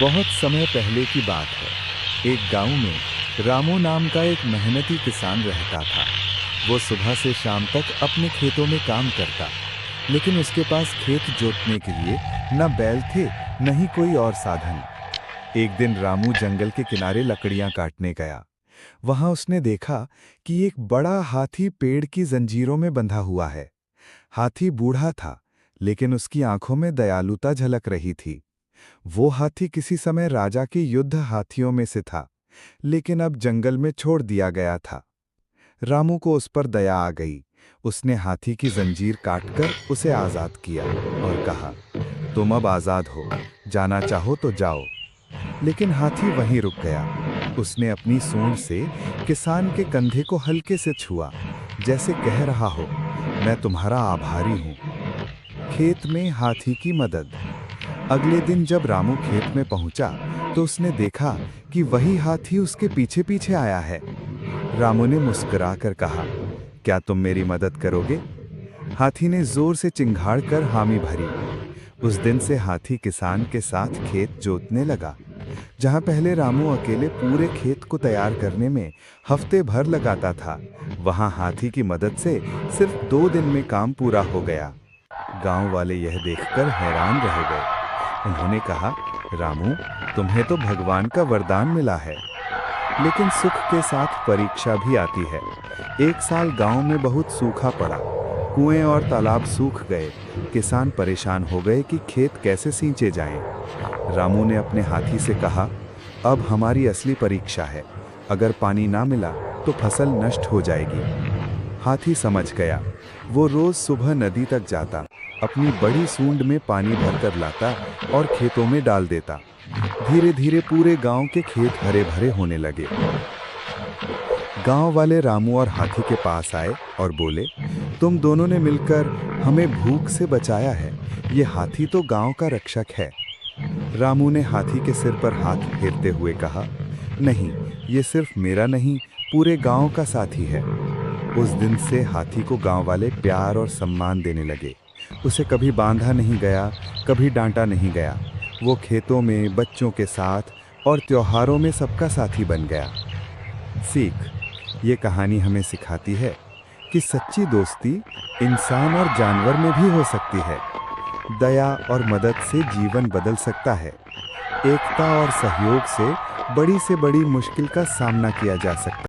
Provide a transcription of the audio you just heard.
बहुत समय पहले की बात है। एक गांव में रामू नाम का एक मेहनती किसान रहता था। वो सुबह से शाम तक अपने खेतों में काम करता, लेकिन उसके पास खेत जोतने के लिए न बैल थे, न ही कोई और साधन। एक दिन रामू जंगल के किनारे लकड़ियां काटने गया। वहां उसने देखा कि एक बड़ा हाथी पेड़ की जंजीरों में बंधा हुआ है। हाथी बूढ़ा था, लेकिन उसकी आंखों में दयालुता झलक रही थी। वो हाथी किसी समय राजा के युद्ध हाथियों में से था, लेकिन अब जंगल में छोड़ दिया गया था। रामू को उस पर दया आ गई। उसने हाथी की जंजीर काटकर उसे आजाद किया और कहा, तुम अब आजाद हो, जाना चाहो तो जाओ। लेकिन हाथी वहीं रुक गया। उसने अपनी सूंड से किसान के कंधे को हल्के से छुआ, जैसे कह रहा हो, मैं तुम्हारा आभारी हूं। खेत में हाथी की मदद। अगले दिन जब रामू खेत में पहुंचा तो उसने देखा कि वही हाथी उसके पीछे पीछे आया है। रामू ने मुस्कुराकर कहा, क्या तुम मेरी मदद करोगे? हाथी ने जोर से चिंघाड़ कर हामी भरी। उस दिन से हाथी किसान के साथ खेत जोतने लगा। जहां पहले रामू अकेले पूरे खेत को तैयार करने में हफ्ते भर लगाता था, वहां हाथी की मदद से सिर्फ 2 दिन में काम पूरा हो गया। गांव वाले यह देखकर हैरान रह गए। उन्होंने कहा, रामू, तुम्हें तो भगवान का वरदान मिला है। लेकिन सुख के साथ परीक्षा भी आती है। एक साल गांव में बहुत सूखा पड़ा। कुएं और तालाब सूख गए। किसान परेशान हो गए कि खेत कैसे सींचे जाएं। रामू ने अपने हाथी से कहा, अब हमारी असली परीक्षा है। अगर पानी ना मिला तो फसल नष्ट हो जाएगी। हाथी समझ गया। वो रोज सुबह नदी तक जाता, अपनी बड़ी सूंड में पानी भरकर लाता और खेतों में डाल देता। धीरे धीरे पूरे गांव के खेत हरे भरे होने लगे। गांव वाले रामू और हाथी के पास आए और बोले, तुम दोनों ने मिलकर हमें भूख से बचाया है। ये हाथी तो गांव का रक्षक है। रामू ने हाथी के सिर पर हाथ फेरते हुए कहा, नहीं, ये सिर्फ मेरा नहीं, पूरे गांव का साथी है। उस दिन से हाथी को गांव वाले प्यार और सम्मान देने लगे। उसे कभी बांधा नहीं गया, कभी डांटा नहीं गया। वो खेतों में, बच्चों के साथ और त्योहारों में सबका साथी बन गया। सीख, ये कहानी हमें सिखाती है कि सच्ची दोस्ती इंसान और जानवर में भी हो सकती है। दया और मदद से जीवन बदल सकता है। एकता और सहयोग से बड़ी मुश्किल का सामना किया जा सकता है।